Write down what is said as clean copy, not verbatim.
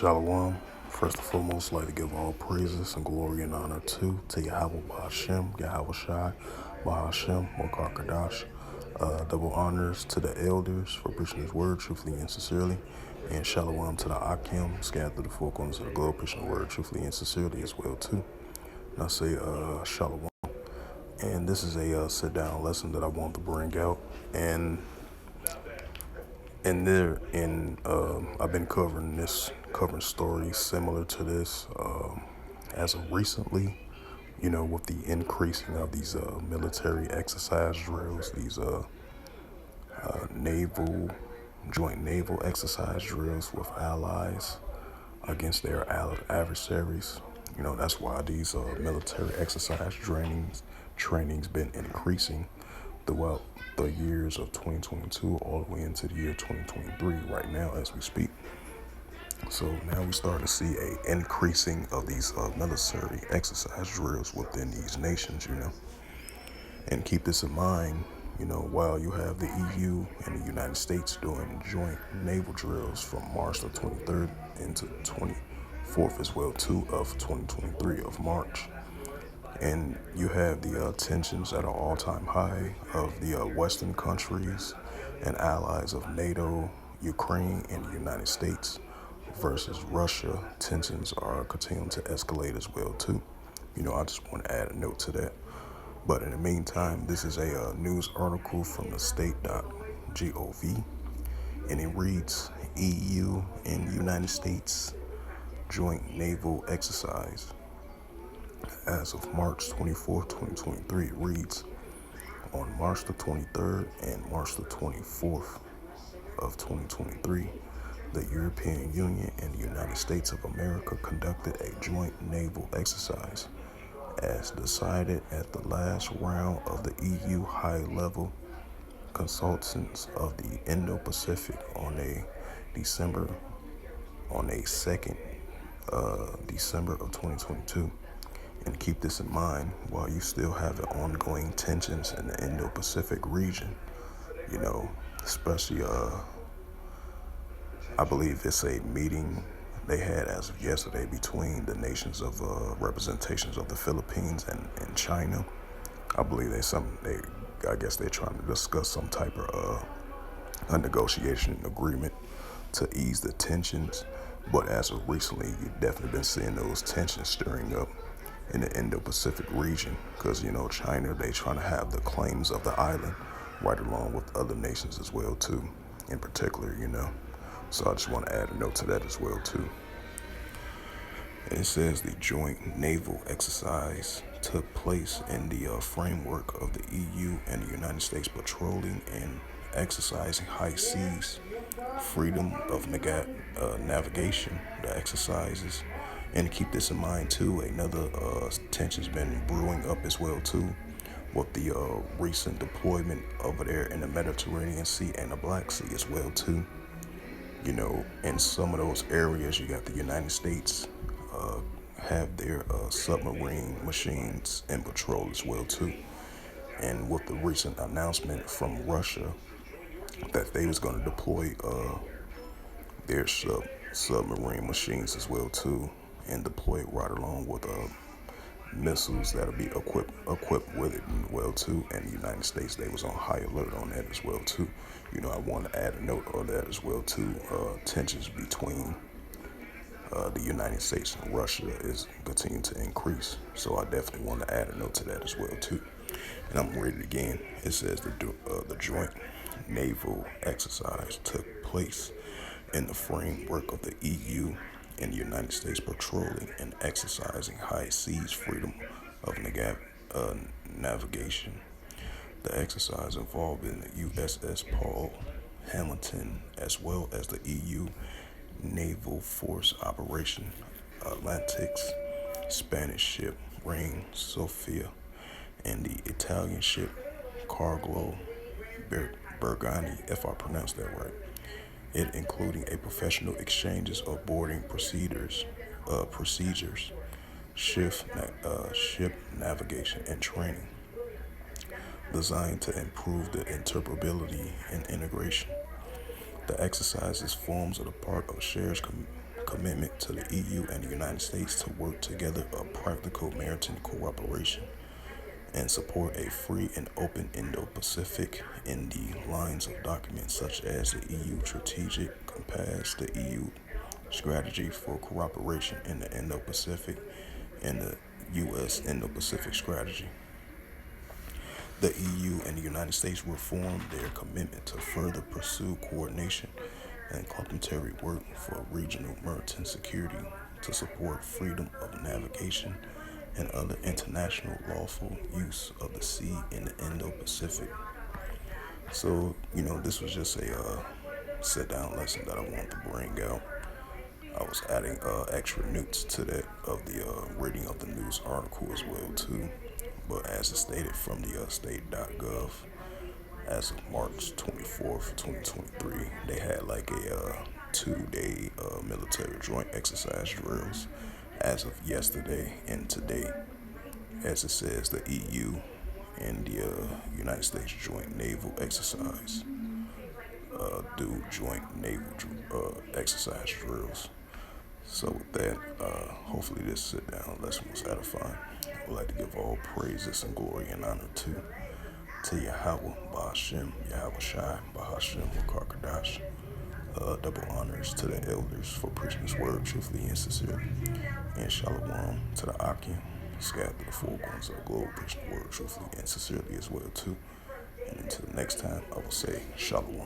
Shalom. First and foremost, I'd like to give all praises and glory and honor to Yahweh Ba'Hashem, Yahweh Shai, Ba'Hashem, Mokar Kadash. Double honors to the elders for preaching his word truthfully and sincerely. And shalom to the Akim, scattered through the four corners of the globe, preaching the word truthfully and sincerely as well too. And I say shalom. And this is a sit-down lesson that I want to bring out. I've been covering stories similar to this as of recently, with the increasing of these military exercise drills, these naval, joint naval exercise drills with allies against their adversaries. That's why these military exercise trainings been increasing throughout the years of 2022 all the way into the year 2023 right now as we speak. So now we start to see a increasing of these military exercise drills within these nations, And keep this in mind, while you have the EU and the United States doing joint naval drills from March the 23rd into the 24th as well too of 2023 of March. And you have the tensions at an all-time high of the Western countries and allies of NATO, Ukraine, and the United States versus Russia. Tensions are continuing to escalate as well too. I just want to add a note to that. But in the meantime, this is a news article from the state.gov, and it reads, EU and United States joint naval exercise. As of March 24th, 2023, it reads, on March the 23rd and March the 24th of 2023, the European Union and the United States of America conducted a joint naval exercise as decided at the last round of the EU high-level consultations of the Indo-Pacific on December of 2022. And keep this in mind, while you still have the ongoing tensions in the Indo-Pacific region, especially, I believe it's a meeting they had as of yesterday between the nations of representations of the Philippines and China. I believe I guess they're trying to discuss some type of a negotiation agreement to ease the tensions. But as of recently, you've definitely been seeing those tensions stirring up in the Indo-Pacific region because, China, they trying to have the claims of the island right along with other nations as well, too, in particular, So I just want to add a note to that as well, too. And it says the joint naval exercise took place in the framework of the EU and the United States patrolling and exercising high seas, freedom of navigation, the exercises. And keep this in mind too, another tension's been brewing up as well too, with the recent deployment over there in the Mediterranean Sea and the Black Sea as well too. In some of those areas, you got the United States have their submarine machines in patrol as well too. And with the recent announcement from Russia that they was going to deploy their submarine machines as well too, and deploy it right along with missiles that'll be equipped with it as well too. And the United States, they was on high alert on that as well too. I want to add a note on that as well too. Tensions between the United States and Russia is continuing to increase. So I definitely want to add a note to that as well too. And I'm ready again. It says the joint naval exercise took place in the framework of the EU and the United States patrolling and exercising high seas freedom of navigation. The exercise involved in the USS Paul Hamilton as well as the EU Naval Force Operation Atlantic's Spanish ship Reina Sofia and the Italian ship Carlo Bergani, if I pronounced that right. It including a professional exchanges of boarding procedures, ship navigation and training, designed to improve the interoperability and integration. The exercises forms a part of shared commitment to the EU and the United States to work together a practical maritime cooperation and support a free and open Indo-Pacific in the lines of documents such as the EU Strategic Compass, the EU Strategy for Cooperation in the Indo-Pacific, and the U.S. Indo-Pacific Strategy. The EU and the United States reformed their commitment to further pursue coordination and complementary work for regional maritime security to support freedom of navigation and other international lawful use of the sea in the Indo-Pacific. So, this was just a sit-down lesson that I wanted to bring out. I was adding extra notes to that of the reading of the news article as well too. But as it stated from the state.gov, as of March 24th, 2023, they had like a 2-day military joint exercise drills as of yesterday and today. As it says, the EU and the United States joint naval exercise do joint naval exercise drills. So with that, hopefully this sit-down lesson was edifying. I would like to give all praises and glory and honor to Yahweh, Bahashem, Yahweh Shai, Bahashem, Karkadash. Double honors to the elders for preaching this word truthfully and sincerely. And Shalom to the Akim, scattered through the four corners of the globe, preaching the word truthfully and sincerely as well too. And until next time, I will say Shalom.